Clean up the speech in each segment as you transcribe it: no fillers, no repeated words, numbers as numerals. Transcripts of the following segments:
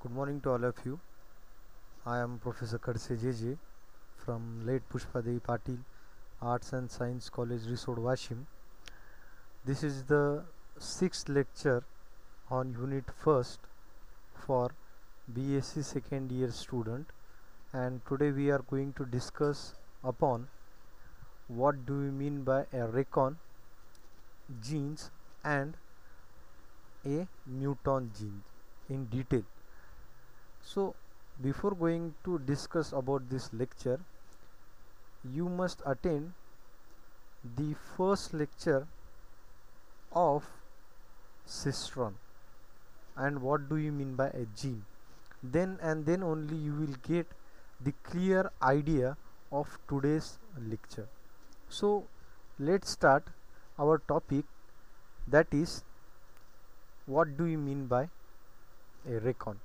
Good morning to all of you. I am Professor Kadse JJ from late Pushpadevi Patil Arts and Science College Risod Washim. This is the sixth lecture on Unit 1st for BSc second year student, and today we are going to discuss upon what do we mean by a recon genes and a mutant gene in detail. So before going to discuss about this lecture, you must attend the first lecture of cistron and what do you mean by a gene. Then only you will get the clear idea of today's lecture. So let's start our topic, that is what do you mean by a recon.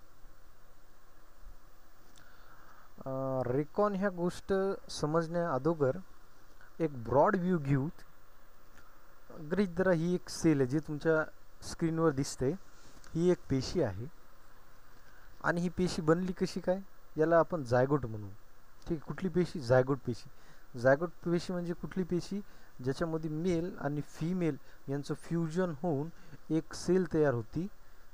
Recon ह्या गोष्ट समजण्या अगोदर एक broad view घेऊ. गृहीत धरा ही एक sale आहे जी तुमच्या स्क्रीनवर दिसते. ही एक पेशी आहे आणि ही पेशी बनली कशी काय, याला आपण जायगोट म्हणू. ठीक, कुठली पेशी? जायगोट पेशी. जायगोट पेशी म्हणजे कुठली पेशी? ज्याच्यामध्ये मेल आणि फिमेल यांचं फ्युजन होऊन एक सेल तयार होती,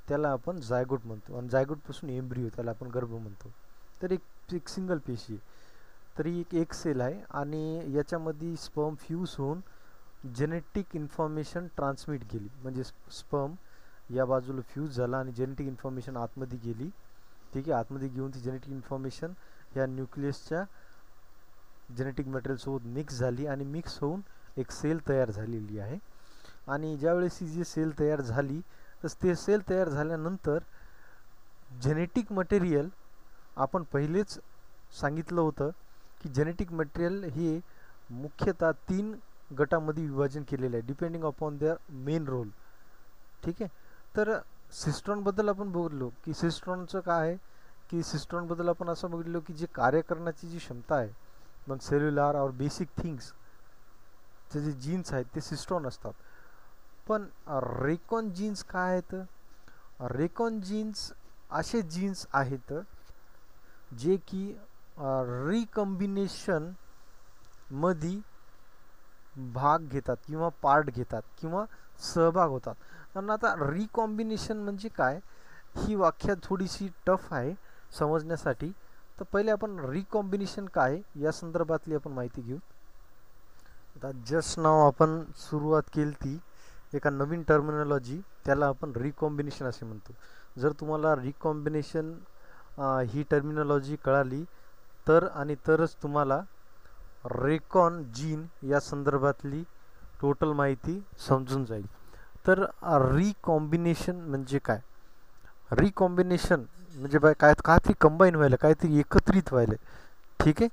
त्याला आपण जायगोट म्हणतो. आणि जायगोटपासून एम्ब्रियो, त्याला आपण गर्भ म्हणतो. तर एक सिंगल पेशी तरी एक सेल आहे आणि याच्यामध्ये स्पर्म फ्यूज होऊन जेनेटिक इन्फॉर्मेशन ट्रान्समिट केली. म्हणजे स्पर्म या बाजूला फ्यूज झाला आणि जेनेटिक इन्फॉर्मेशन आतमध्ये गेली. ठीक आहे, आतमध्ये घेऊन ती जेनेटिक इन्फॉर्मेशन या न्यूक्लियसच्या जेनेटिक मटेरियलसोबत मिक्स झाली आणि मिक्स होऊन एक सेल तयार झालेली आहे. आणि ज्यावेळेस ही जी सेल तयार झाली, तर ते सेल तयार झाल्यानंतर जेनेटिक मटेरियल, आपण पहिलेच सांगितलं होतं की जेनेटिक मटेरियल हे मुख्यतः 3 गटामध्ये विभाजन केलेलं आहे depending upon their main role. ठीक आहे, तर सिस्ट्रॉनबद्दल आपण बोललो की सिस्ट्रॉनचं काय आहे, की सिस्ट्रॉनबद्दल आपण असं बघितलो की जे कार्य करण्याची जी क्षमता आहे, मग सेल्युलर और बेसिक थिंग्सचे जे जीन्स आहेत ते सिस्ट्रॉन असतात. पण रेकॉन जीन्स काय आहेत? रेकॉन जीन्स असे जीन्स आहेत जे की रिकॉम्बिनेशन मध्ये भाग घेतात किंवा पार्ट घेतात किंवा सहभाग होतात. पण आता रिकॉम्बिनेशन म्हणजे काय, ही व्याख्या थोडीशी टफ आहे समजण्यासाठी. तर पहिले आपण रिकॉम्बिनेशन काय या संदर्भातली आपण माहिती घेऊ. आता जस्ट नाव आपण सुरुवात केली ती एका नवीन टर्मिनॉलॉजी, त्याला आपण रिकॉम्बिनेशन असे म्हणतो. जर तुम्हाला रिकॉम्बिनेशन ही टर्मिनॉलॉजी कळाली तर आणि तरच तुम्हाला रेकॉन जीन या संदर्भातली टोटल माहिती समजून जाईल. तर रिकॉम्बिनेशन म्हणजे काय? रिकॉम्बिनेशन म्हणजे काय, काहीतरी कंबाईन व्हायला, काहीतरी एकत्रित व्हायला. ठीक आहे,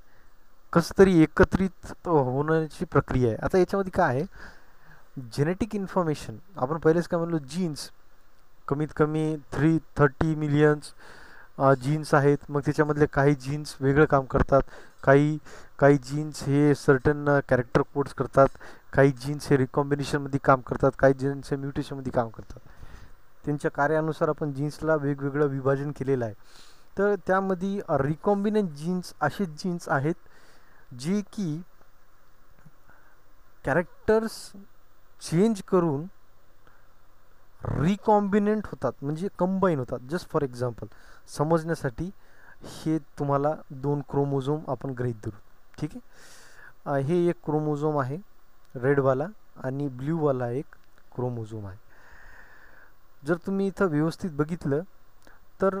कसं तरी एकत्रित होण्याची प्रक्रिया आहे. आता याच्यामध्ये काय आहे, जेनेटिक इन्फॉर्मेशन, आपण पहिलेच काय म्हणलो, जीन्स कमीत कमी 330 मिलियन्स जीन्स आहेत. मग त्याच्यामधले काही जीन्स वेगळं काम करतात, काही जीन्स हे सर्टन कॅरेक्टर कोड्स करतात, काही जीन्स हे रिकॉम्बिनेशनमध्ये काम करतात, काही जीन्स हे म्युटेशनमध्ये काम करतात. त्यांच्या कार्यानुसार आपण जीन्सला वेगवेगळं विभाजन केलेलं आहे. तर त्यामध्ये रिकॉम्बिनेंट जीन्स असे जीन्स आहेत जे की कॅरेक्टर्स चेंज करून रिकॉम्बिनेंट होतात, म्हणजे कंबाईन होतात. जस्ट फॉर एक्झाम्पल समजण्यासाठी हे तुम्हाला 2 क्रोमोझोम आपण गृहीत धरू. ठीक आहे, हे एक क्रोमोझोम आहे रेडवाला आणि ब्ल्यूवाला एक क्रोमोझोम आहे. जर तुम्ही इथं व्यवस्थित बघितलं तर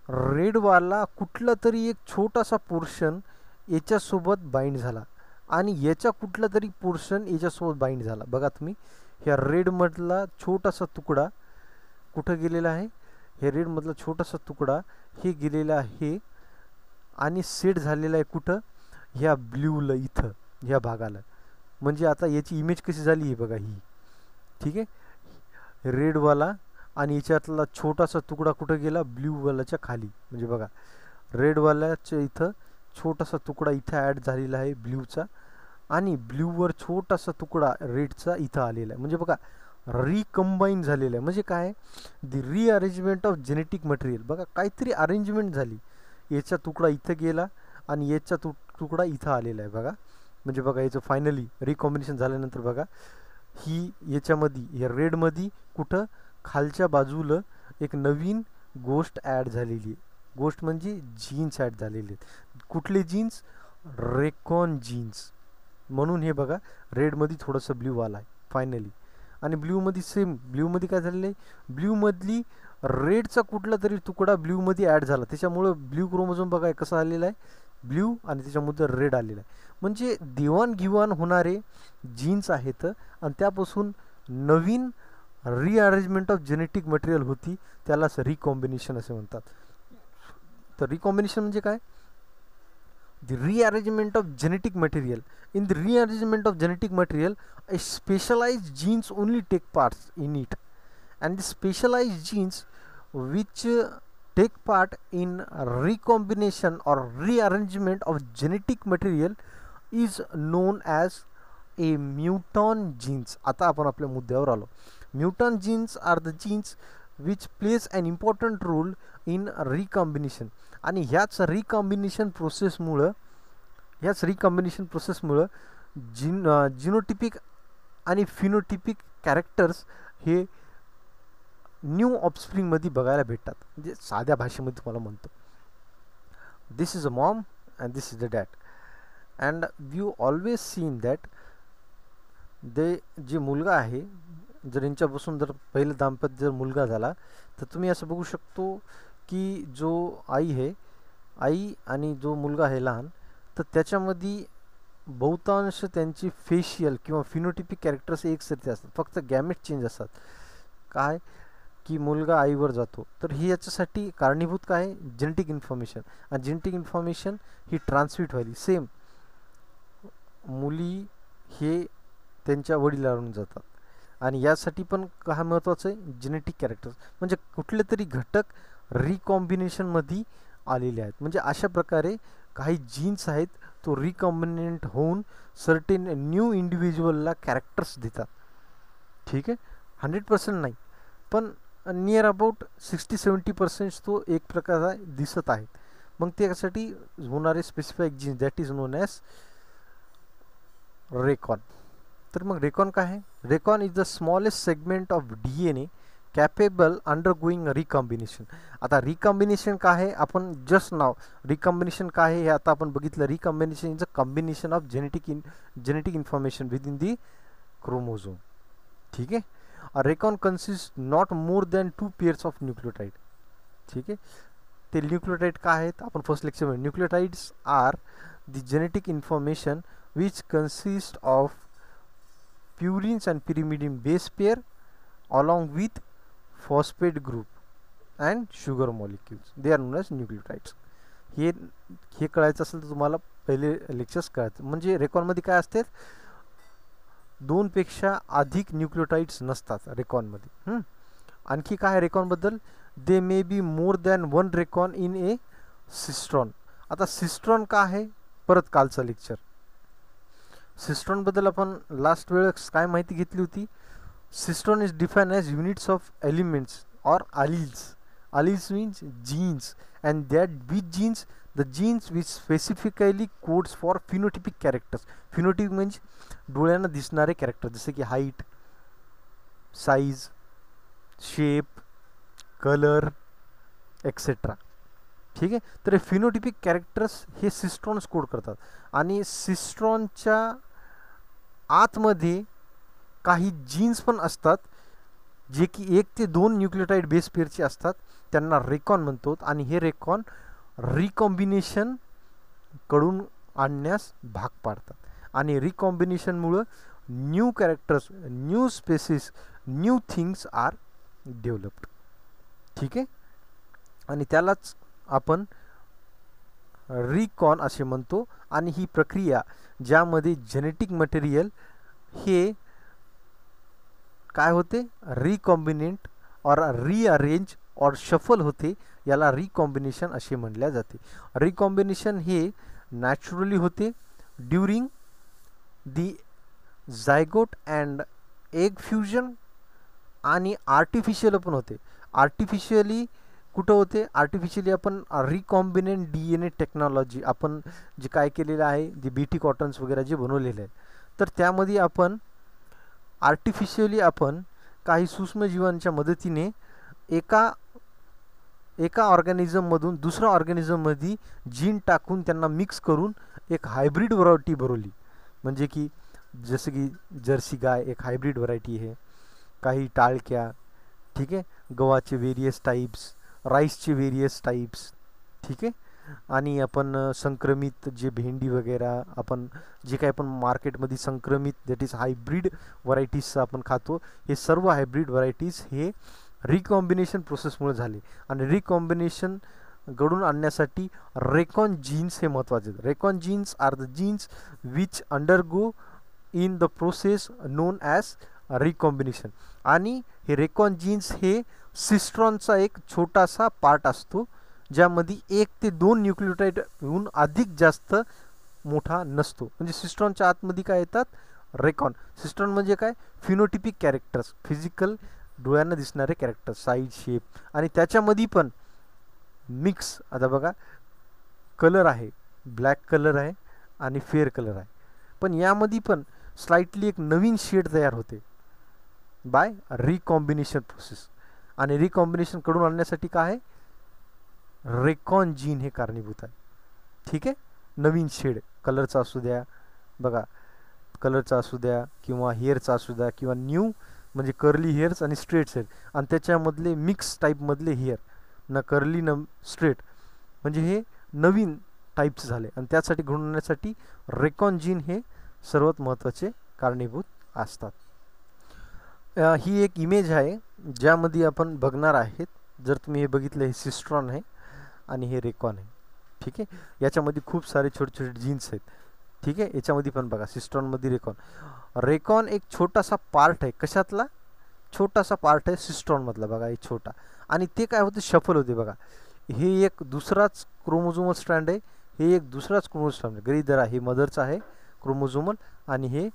रेडवाला कुठला तरी एक छोटासा पोर्शन याच्यासोबत बाइंड झाला आणि याच्या कुठला तरी पोर्शन याच्यासोबत बाइंड झाला. बघा तुम्ही, ह्या रेडमधला छोटासा तुकडा कुठं गेलेला आहे, हे रेडमधला छोटासा तुकडा हे गेलेला आहे आणि सेट झालेला आहे कुठं, ह्या ब्ल्यूला, इथं ह्या भागाला. म्हणजे आता याची इमेज कशी झाली आहे बघा ही. ठीक आहे, रेडवाला आणि याच्यातला छोटासा तुकडा कुठं गेला, ब्ल्यूवालाच्या खाली. म्हणजे बघा, रेडवाल्याच्या इथं छोटासा तुकडा इथं ॲड झालेला आहे ब्ल्यूचा, आणि ब्ल्यूवर छोटासा तुकडा रेडचा इथं आलेला आहे. म्हणजे बघा, रिकंबाईन झालेलं आहे. म्हणजे काय, दी रिअरेंजमेंट ऑफ जेनेटिक मटेरियल. बघा काहीतरी अरेंजमेंट झाली, याचा तुकडा इथं गेला आणि याचा तुकडा इथं आलेला आहे बघा. म्हणजे बघा याचं फायनली रिकॉम्बिनेशन झाल्यानंतर बघा ही याच्यामध्ये हे रेडमध्ये कुठं खालच्या बाजूला एक नवीन गोष्ट ॲड झालेली आहे. गोष्ट म्हणजे जीन्स ॲड झालेले आहेत. कुठले जीन्स, रेकॉन जीन्स. म्हणून हे बघा रेडमध्ये थोडंसं ब्ल्यू आला आहे फायनली. आणि ब्ल्यूमध्ये सेम, ब्ल्यूमध्ये काय झालेलं आहे, ब्ल्यूमधली रेडचा कुठला तरी तुकडा ब्ल्यूमध्ये ॲड झाला, त्याच्यामुळं ब्ल्यू क्रोमोझोम बघा कसं आलेलं आहे, ब्ल्यू आणि त्याच्यामध्ये रेड आलेला आहे. म्हणजे देवाणघेवाण होणारे जीन्स आहेत आणि त्यापासून नवीन रिअरेंजमेंट ऑफ जेनेटिक मटेरियल होती, त्यालाच रिकॉम्बिनेशन असे म्हणतात. तर रिकॉम्बिनेशन म्हणजे काय, the rearrangement of genetic material. In the rearrangement of genetic material, a specialized genes only take parts in it, and the specialized genes which take part in recombination or rearrangement of genetic material is known as a mutant genes. आता आपण आपल्या मुद्द्यावर आलो. Mutant genes are the genes which plays an important role in recombination. आणि ह्याच recombination प्रोसेसमुळं genotypic आणि phenotypic characters हे न्यू ऑफस्प्रिंगमध्ये बघायला भेटतात. म्हणजे साध्या भाषेमध्ये तुम्हाला म्हणतो, this is a mom and this is a dad, and you always seen that they जे मुलगा आहे, जर यांच्यापासून जर पहिलं दाम्पत्य जर मुलगा झाला तर तुम्ही असं बघू शकतो की जो आई आणि जो मुलगा आहे लहान, तर त्याच्यामध्ये बहुतांश त्यांची फेशियल किंवा फिनोटिपिक कॅरेक्टर्स एकसारखे असतात, फक्त गॅमेट चेंज असतात. काय की मुलगा आईवर जातो, तर ही याच्यासाठी कारणीभूत काय आहे, जेनेटिक इन्फॉर्मेशन. आणि जेनेटिक इन्फॉर्मेशन ही ट्रान्समिट व्हायली. सेम मुली हे त्यांच्या वडिलांवरून जातात, आणि यासाठी पण काय महत्त्वाचं आहे, जेनेटिक कॅरेक्टर्स म्हणजे कुठले तरी घटक रिकॉम्बिनेशनमध्ये आलेले आहेत. म्हणजे अशा प्रकारे काही जीन्स आहेत तो रिकॉम्बिनेंट होऊन सर्टेन न्यू इंडिव्हिज्युअलला कॅरेक्टर्स देतात. ठीक आहे, 100% नाही पण नियर अबाउट 60-70% तो एक प्रकारचा दिसत आहेत. मग त्यासाठी होणारे specific genes that is known as recon. तर मग रेकॉन काय आहे, recon is the smallest segment of DNA capable undergoing recombination. आता रिकॉम्बिनेशन काय आहे, आपण जस्ट नाव रिकॉम्बिनेशन काय आहे हे आता आपण बघितलं. Recombination is a combination of genetic information within the chromosome. ठीक आहे, recon consist not more than 2 pairs of nucleotide. ठीक आहे, ते न्यूक्लियोटाइड काय आहेत आपण फर्स्ट लेक्चरमध्ये, nucleotides are the genetic information which consist of purines and pyrimidine base pair along with phosphate group and sugar molecules. They are known as nucleotides. हे कळायचं असेल तर तुम्हाला पहिले लेक्चर्स कळायचं. म्हणजे रेकॉनमध्ये काय असते, 2 पेक्षा अधिक न्यूक्लियोटाइड्स नसतात रेकॉनमध्ये. आणखी काय रेकॉनबद्दल, they may be more than 1 recon in a cistron. आता सिस्ट्रॉन काय आहे, परत कालचं लेक्चर. सिस्ट्रॉनबद्दल आपण लास्ट वेळेस काय माहिती घेतली होती, cistron is define as units of elements or alleles. Alleles means genes and that which genes, the genes which specifically codes for phenotypic characters. Phenotypic म्हणजे डोळ्यांना दिसणारे कॅरेक्टर, जसे की height, size, shape, colour etcetera. ठीक आहे, तर हे phenotypic characters हे सिस्ट्रॉन्स कोड करतात. आणि सिस्ट्रॉनच्या आतमध्ये काही जीन्स पण असतात जे की 1 ते 2 न्यूक्लियोटाइड बेस पेअरचे असतात, त्यांना रेकॉन म्हणतो. आणि हे रेकॉन रिकॉम्बिनेशन कडून आणण्यास भाग पाडतात. आणि रिकॉम्बिनेशनमुळं new characters, new species, new things are developed. ठीक आहे, आणि त्यालाच आपण रिकॉन असे म्हणतो. आणि ही प्रक्रिया ज्यामध्ये जेनेटिक मटेरियल हे काय होते, रिकॉम्बिनेंट और रिअरेंज और शफल होते, याला रिकॉम्बिनेशन असे म्हणले जाते. रिकॉम्बिनेशन हे नॅचरली होते during the zygote and egg fusion आणि आर्टिफिशियल पण होते. आर्टिफिशियली कुठं होते? आर्टिफिशियली आपण रिकॉम्बिनेंट DNA टेक्नॉलॉजी आपण जे काय केलेलं आहे, जे BT कॉटन्स वगैरे जे बनवलेले आहे, तर त्यामध्ये आपण आर्टिफिशियली आपण काही सूक्ष्मजीवांच्या मदतीने एका एका ऑर्गॅनिझममधून दुसऱ्या ऑर्गॅनिझममध्ये जीन टाकून त्यांना मिक्स करून एक हायब्रिड व्हरायटी बनवली. म्हणजे की जसं की जर्सी गाय एक हायब्रिड व्हरायटी आहे, काही टाळक्या, ठीक आहे, गव्हाचे व्हेरियस टाईप्स, राईसचे व्हेरियस टाईप्स, ठीक आहे. आणि आपण संक्रमित जे भेंडी वगैरे आपण जे काही आपण मार्केटमध्ये संक्रमित दॅट इज हायब्रिड व्हरायटीज आपण खातो, हे सर्व हायब्रिड व्हरायटीज हे रिकॉम्बिनेशन प्रोसेसमुळे झाले. आणि रिकॉम्बिनेशन घडून आणण्यासाठी रेकॉन जीन्स हे महत्त्वाचे आहेत. Recon genes are the genes which undergo in the process known as recombination. आणि हे रेकॉन जीन्स हे सिस्ट्रॉनचा एक छोटासा पार्ट असतो, ज्यामध्ये 1 ते 2 न्यूक्लियोटाइडहून अधिक जास्त मोठा नसतो. म्हणजे सिस्ट्रॉनच्या आतमध्ये काय येतात? रेकॉन. सिस्ट्रॉन म्हणजे काय? फिनोटिपिक कॅरेक्टर्स, फिजिकल डोळ्यांना दिसणारे कॅरेक्टर, साईज, शेप. आणि त्याच्यामध्ये पण मिक्स, आता बघा कलर आहे, ब्लॅक कलर आहे आणि फेअर कलर आहे, पण यामध्ये पण स्लाइटली एक नवीन शेड तयार होते बाय रिकॉम्बिनेशन प्रोसेस. आणि रिकॉम्बिनेशन कडून आणण्यासाठी काय आहे? रेकॉन जीन हे कारणीभूत आहे. ठीक आहे, नवीन शेड कलरचा असू द्या, बघा कलरचा असू द्या किंवा हेअरचा असू द्या, किंवा न्यू म्हणजे कर्ली हेअर्स आणि स्ट्रेट हेअर, आणि त्याच्यामधले मिक्स टाईपमधले हेअर, ना कर्ली न स्ट्रेट, म्हणजे हे नवीन टाईप्स झाले. आणि त्यासाठी घडून आणण्यासाठी रेकॉन जीन हे सर्वात महत्त्वाचे कारणीभूत असतात. ही एक इमेज आहे ज्यामध्ये आपण बघणार आहेत. जर तुम्ही हे बघितलं, हे सिस्ट्रॉन आहे आणि हे रेकॉन आहे. ठीक आहे, याच्यामध्ये खूप सारे छोटे छोटे जीन्स आहेत. ठीक आहे, याच्यामध्ये पण बघा सिस्ट्रॉनमध्ये रेकॉन. रेकॉन एक छोटासा पार्ट आहे. कशातला? छोटासा पार्ट आहे सिस्ट्रॉनमधला, बघा हे छोटा. आणि ते काय होते? शफल होते. बघा हे एक दुसराच क्रोमोझोमल स्ट्रँड आहे, हे एक दुसराच क्रोमोझोमल स्ट्रँड आहे. गरीदर आहे, हे मदरचा आहे क्रोमोझोमल आणि हे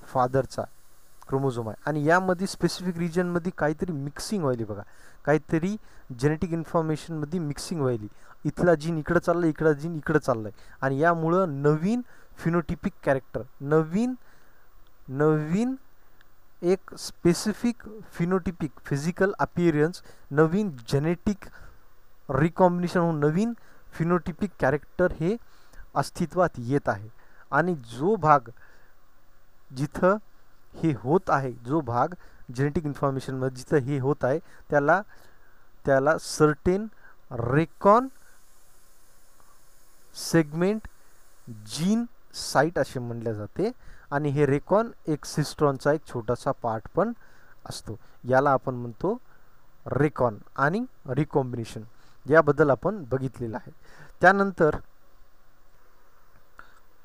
फादरचा क्रोमोझोम आहे. आणि यामध्ये स्पेसिफिक रिजनमध्ये काहीतरी मिक्सिंग व्हायली. बघा काहीतरी जेनेटिक इन्फॉर्मेशनमध्ये मिक्सिंग व्हायली. इथला जीन इकडं चाललं, इकडं जीन इकडं चाललं आहे. आणि यामुळं नवीन फिनोटिपिक कॅरेक्टर, नवीन एक स्पेसिफिक फिनोटिपिक फिजिकल अपिअरन्स, नवीन जेनेटिक रिकॉम्बिनेशन होऊन नवीन फिनोटिपिक कॅरेक्टर हे अस्तित्वात येत आहे. आणि जो भाग जिथं हे होत आहे, जो भाग जेनेटिक इन्फॉर्मेशनमध्ये जिथं हे होत आहे, त्याला certain Recon segment gene site असे म्हणले जाते. आणि हे रेकॉन एक सिस्ट्रॉनचा एक छोटासा पार्ट पण असतो. याला आपण म्हणतो रेकॉन आणि रिकॉम्बिनेशन. याबद्दल आपण बघितलेलं आहे. त्यानंतर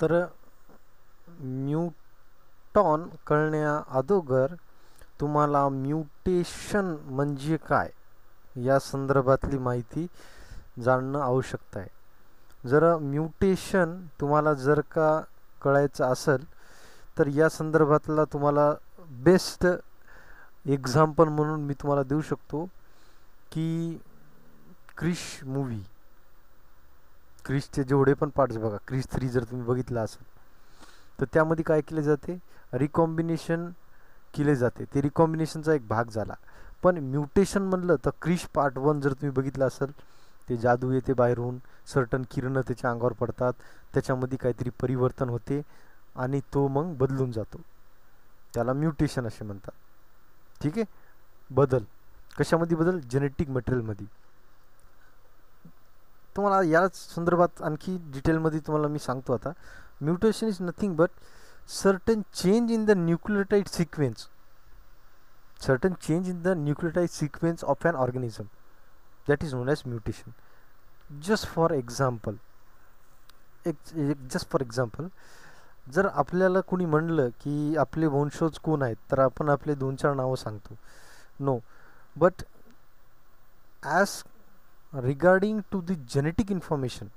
तर म्युटॉन कळण्या अगोदर तुम्हाला म्युटेशन म्हणजे काय या संदर्भातली माहिती जाणणं आवश्यक आहे. जर म्युटेशन तुम्हाला जर का कळायचं असेल तर या संदर्भातला तुम्हाला बेस्ट एक्झाम्पल म्हणून मी तुम्हाला देऊ शकतो की क्रिश मूवी, क्रिशचे जेवढे पण पार्ट्स बघा, क्रिश 3 जर तुम्ही बघितलं असेल तर त्यामध्ये काय केले जाते? रिकॉम्बिनेशन केले जाते. ते रिकॉम्बिनेशनचा एक भाग झाला. पण म्युटेशन म्हणलं तर क्रिश पार्ट 1 जर तुम्ही बघितलं असेल, ते जादू येते बाहेरून, सर्टन किरणं त्याच्या अंगावर पडतात, त्याच्यामध्ये काहीतरी परिवर्तन होते आणि तो मग बदलून जातो. त्याला म्युटेशन असे म्हणतात. ठीक आहे, बदल कशामध्ये? बदल जेनेटिक मटेरियलमध्ये. तुम्हाला याच संदर्भात आणखी डिटेलमध्ये तुम्हाला मी सांगतो आता. Mutation is nothing but certain change in the nucleotide sequence, certain change in the nucleotide sequence of an organism, that is known as mutation. just for example जर आपल्याला कोणी म्हणलं की आपले वंशज कोण आहेत, तर आपण आपले 2-4 नावं सांगतो. No, but as regarding to the genetic information,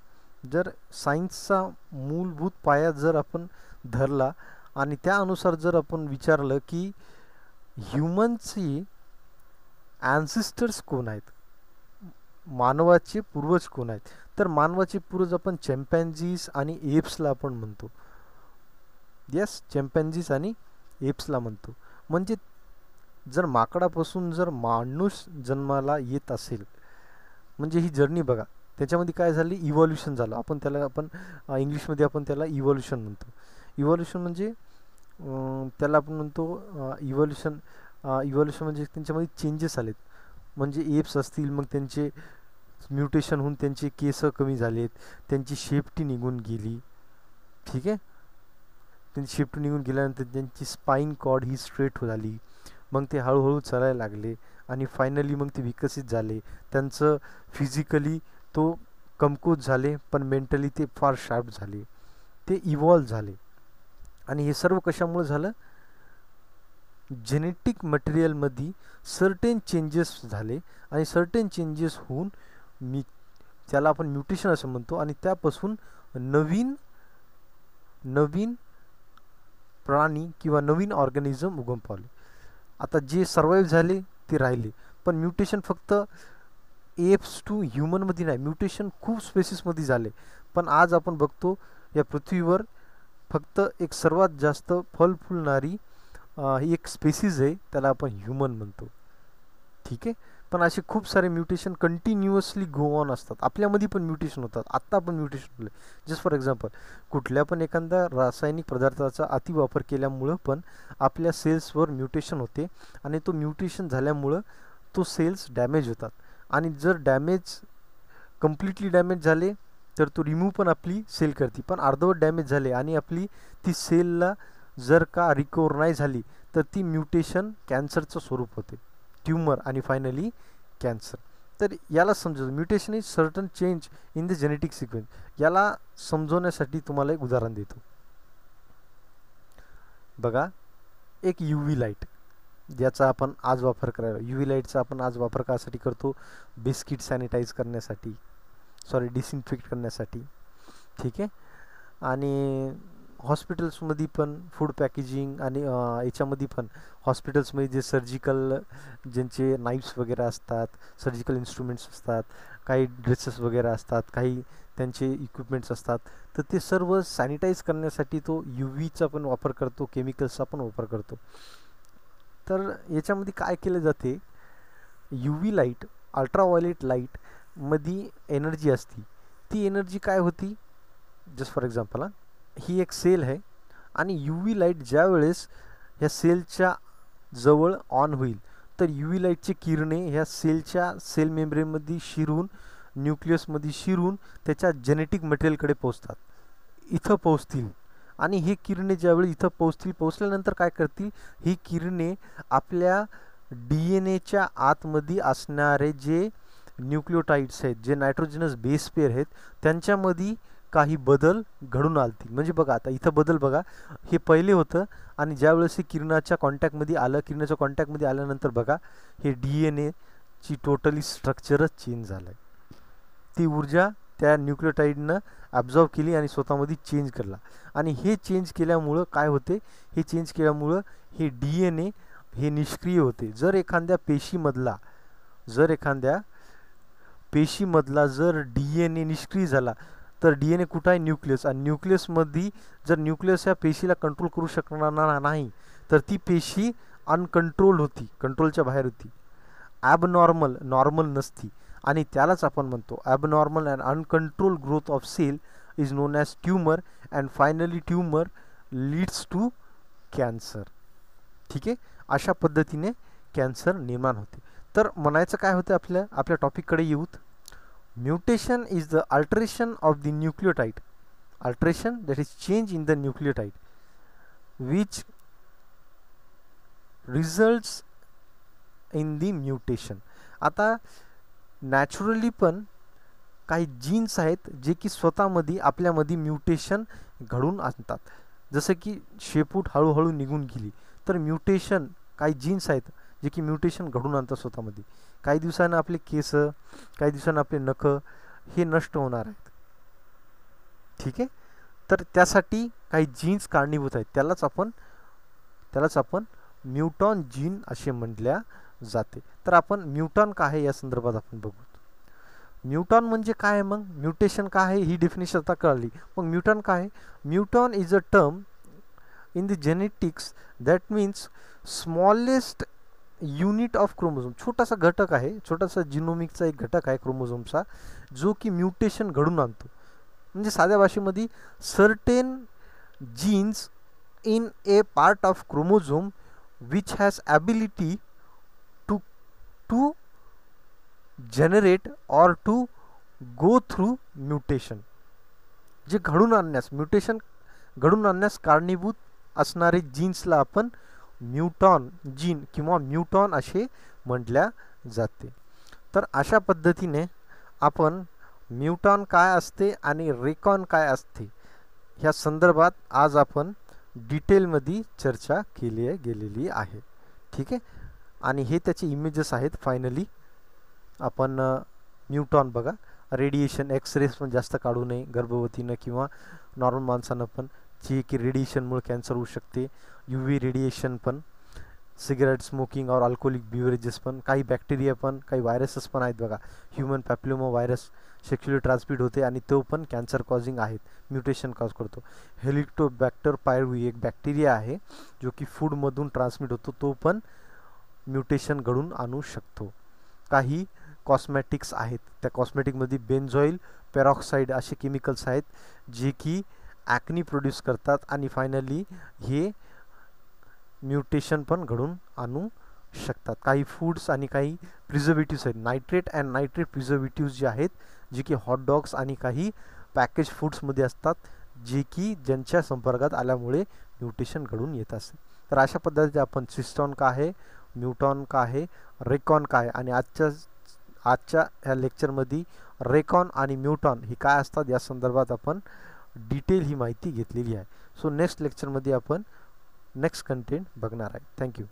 जर सायन्सचा मूलभूत पाया जर आपण धरला आणि त्यानुसार जर आपण विचारलं की ह्युमनची ॲन्सिस्टर्स कोण आहेत, मानवाचे पूर्वज कोण आहेत, तर मानवाचे पूर्वज आपण चॅम्पॅन्झीज आणि एप्सला आपण म्हणतो. येस, चॅम्पॅन्झीज आणि एप्सला म्हणतो. म्हणजे जर माकडापासून जर माणूस जन्माला येत असेल, म्हणजे ही जर्नी बघा, त्याच्यामध्ये काय झाली, इव्हॉल्युशन झालं. आपण इंग्लिशमध्ये आपण त्याला इव्हॉल्युशन म्हणतो. इव्हॉल्युशन म्हणजे त्याला आपण म्हणतो इव्हॉल्युशन. इव्हॉल्युशन म्हणजे त्यांच्यामध्ये चेंजेस आलेत. म्हणजे एप्स असतील, मग त्यांचे म्युटेशन होऊन त्यांचे केस कमी झालेत, त्यांची शेपटी निघून गेली. ठीक आहे, त्यांची शेपटी निघून गेल्यानंतर त्यांची स्पाईन कॉर्ड ही स्ट्रेट झाली. मग ते हळूहळू चालायला लागले आणि फायनली मग ते विकसित झाले. त्यांचं फिजिकली तो कमकुवत झाले, पण मेंटली ते फार शार्प झाले, ते इव्हॉल्व झाले. आणि हे सर्व कशामुळे झालं, जेनेटिक मटेरियलमध्ये सर्टेन चेंजेस झाले आणि सर्टेन चेंजेस होऊन त्याला आपण म्युटेशन असं म्हणतो, आणि त्यापासून नवीन नवीन प्राणी किंवा नवीन ऑर्गॅनिझम उगम पावले. आता जे सर्वाईव्ह झाले ते राहिले, पण म्युटेशन फक्त एप्स टू ह्युमनमध्ये नाही, म्युटेशन खूप स्पेसिसमध्ये झाले. पण आज आपण बघतो या पृथ्वीवर फक्त एक सर्वात जास्त फल फुलणारी ही एक स्पेसिस आहे, त्याला आपण ह्युमन म्हणतो. ठीक आहे, पण असे खूप सारे म्युटेशन कंटिन्युअसली गो ऑन असतात. आपल्यामध्ये पण म्युटेशन होतात, आत्ता पण म्युटेशन होले. जस्ट फॉर एक्झाम्पल, कुठल्या पण एखाद्या रासायनिक पदार्थाचा अतिवापर केल्यामुळं पण आपल्या सेल्सवर म्युटेशन होते, आणि तो म्युटेशन झाल्यामुळं तो सेल्स डॅमेज होतात. आणि जर कम्प्लिटली डॅमेज झाले तर तो रिमूव्ह पण आपली सेल करते, पण अर्धवट डॅमेज झाले आणि आपली ती सेलला जर का रिकवर नाही झाली तर ती म्युटेशन कॅन्सरचं स्वरूप होते, ट्यूमर आणि फायनली कॅन्सर. तर याला समजू, mutation is certain change in the genetic sequence. याला समजवण्यासाठी तुम्हाला एक उदाहरण देतो. बघा, एक UV लाईट, ज्याचा आपण आज वापर करायला, UV लाईटचा आपण आज वापर कासाठी करतो, बिस्किट सॅनिटाईज करण्यासाठी, डिसइन्फेक्ट करण्यासाठी. ठीक आहे, आणि हॉस्पिटल्समध्ये पण फूड पॅकेजिंग आणि याच्यामध्ये पण हॉस्पिटल्समध्ये जे सर्जिकल ज्यांचे नाईफ्स वगैरे असतात, सर्जिकल इन्स्ट्रुमेंट्स असतात, काही ड्रेसेस वगैरे असतात, काही त्यांचे इक्विपमेंट्स असतात, तर ते सर्व सॅनिटाईज करण्यासाठी तो UVचा पण वापर करतो, केमिकल्सचा पण वापर करतो. तर याच्यामध्ये काय केलं जाते, UV लाईट, अल्ट्राव्हायोलेट लाईटमध्ये एनर्जी असती. ती एनर्जी काय होती, जस्ट फॉर एक्झाम्पल, ही एक सेल आहे, आणि UV लाईट ज्या वेळेस ह्या सेलच्या जवळ ऑन होईल तर UV लाईटची किरणे ह्या सेल मेम्ब्रेनमध्ये शिरून, न्यूक्लियसमध्ये शिरून त्याच्या जेनेटिक मटेरियलकडे पोचतात, इथं पोचतील. आणि हे किरणे ज्यावेळी इथं पोचल्यानंतर काय करतील, ही किरणे आपल्या DNAच्या आतमध्ये असणारे जे न्यूक्लिओटाइड्स आहेत, जे नायट्रोजनस बेस पेअर आहेत, त्यांच्यामध्ये काही बदल घडून आलतील. म्हणजे बघा, आता इथं बदल बघा, हे पहिले होतं, आणि ज्यावेळेस हे किरणाच्या कॉन्टॅक्टमध्ये आलं, किरणाच्या कॉन्टॅक्टमध्ये आल्यानंतर बघा, हे DNAची टोटली स्ट्रक्चरच चेंज झालं आहे. ती ऊर्जा त्या न्यूक्लिओटाइडनं ॲब्झॉर्ब केली आणि स्वतःमध्ये चेंज केला. आणि हे चेंज केल्यामुळं काय होते, हे चेंज केल्यामुळं हे DNA हे निष्क्रिय होते. जर एखाद्या पेशीमधला जर DNA निष्क्रिय झाला तर DNA कुठं आहे, न्यूक्लियस, आणि न्यूक्लियसमध्ये जर न्यूक्लियस या पेशीला कंट्रोल करू शकणार नाही तर ती पेशी अनकंट्रोल होती, कंट्रोलच्या बाहेर होती, नॉर्मल नसती. आणि त्यालाच आपण म्हणतो abnormal and uncontrol growth of cell is known as tumour, and finally tumour leads to cancer. ठीक आहे, अशा पद्धतीने कॅन्सर निर्माण होते. तर म्हणायचं काय होतं, आपल्या टॉपिककडे येऊत. Mutation is the alteration of the nucleotide, alteration that is change in the nucleotide which results in the mutation. आता नॅचरली पण काही जीन्स आहेत जे की स्वतःमध्ये आपल्यामध्ये म्युटेशन घडून आणतात. जसं की शेपूट हळूहळू निघून गेली तर म्युटेशन, काही जीन्स आहेत जे की म्युटेशन घडून आणतात स्वतःमध्ये. काही दिवसानं आपले केस, काही दिवसानं आपले नख हे नष्ट होणार आहेत. ठीक आहे, तर त्यासाठी काही जीन्स कारणीभूत आहेत, त्यालाच आपण म्युटॉन जीन असे म्हटल्या जाते. तर आपण म्युटॉन काय आहे या संदर्भात आपण बघू. म्युटॉन म्हणजे काय आहे, मग म्युटेशन काय आहे ही डेफिनेशन आता कळली. मग म्युटॉन काय आहे? Muton is a term in the genetics that means smallest unit of chromosome. छोटासा घटक आहे, छोटासा जिनोमिकचा एक घटक आहे क्रोमोझोमचा, जो की म्युटेशन घडून आणतो. म्हणजे साध्या भाषेमध्ये certain jeans in a part of chromosome which has ability to to generate or to go through mutation. जे घडून आणण्यास, म्युटेशन घडून आणण्यास कारणीभूत असणारे जीन्सला आपण म्युटॉन जीन किंवा म्युटॉन असे म्हटल्या जाते. तर अशा पद्धतीने आपण म्युटॉन काय असते आणि रेकॉन काय असते ह्या संदर्भात आज आपण डिटेलमध्ये चर्चा गेलेली आहे. ठीक आहे. आणि हे त्याचे इमेजेस आहेत. फायनली आपण म्युटॉन बघा, रेडिएशन एक्सरेस पण जास्त काढू नये गर्भवतीनं किंवा नॉर्मल माणसानं पण, जे की रेडिएशनमुळे कॅन्सर होऊ शकते. UV रेडिएशन पण, सिगरेट स्मोकिंग और अल्कोहोलिक बिवरेजेस पण, काही बॅक्टेरिया पण, काही व्हायरसेस पण आहेत बघा. ह्युमन पॅप्लिलोमा व्हायरस सेक्शुअली ट्रान्समिट होते आणि तो पण कॅन्सर कॉजिंग आहेत, म्युटेशन कॉज करतो. हेलिकोबॅक्टर पायरवी एक बॅक्टेरिया आहे जो की फूडमधून ट्रान्समिट होतो, तो पण म्युटेशन घडून आणू शकतो. काही कॉस्मॅटिक्स आहेत, त्या कॉस्मॅटिकमध्ये बेन्झॉईल पेरॉक्साईड असे केमिकल्स आहेत जे की ॲक्नी प्रोड्यूस करतात आणि फायनली हे म्युटेशन पण घडून आणू शकतात. काही फूड्स आणि काही प्रिझर्वेटिव्स आहेत, नायट्रेट अँड नायट्रेट प्रिझर्वेटिव्स जे आहेत, जे की हॉटडॉग्स आणि काही पॅकेज फूड्समध्ये असतात, जे की ज्यांच्या संपर्कात आल्यामुळे म्युटेशन घडून येत असते. तर अशा पद्धतीने आपण सिस्टॉन काय आहे, म्युटॉन काय आहे, रेकॉन काय, आणि आजच्या ह्या लेक्चरमध्ये रेकॉन आणि म्युटॉन ही काय असतात या संदर्भात आपण डिटेल ही माहिती घेतलेली आहे. सो नेक्स्ट लेक्चरमध्ये आपण नेक्स्ट कंटेंट बघणार आहे. थँक्यू.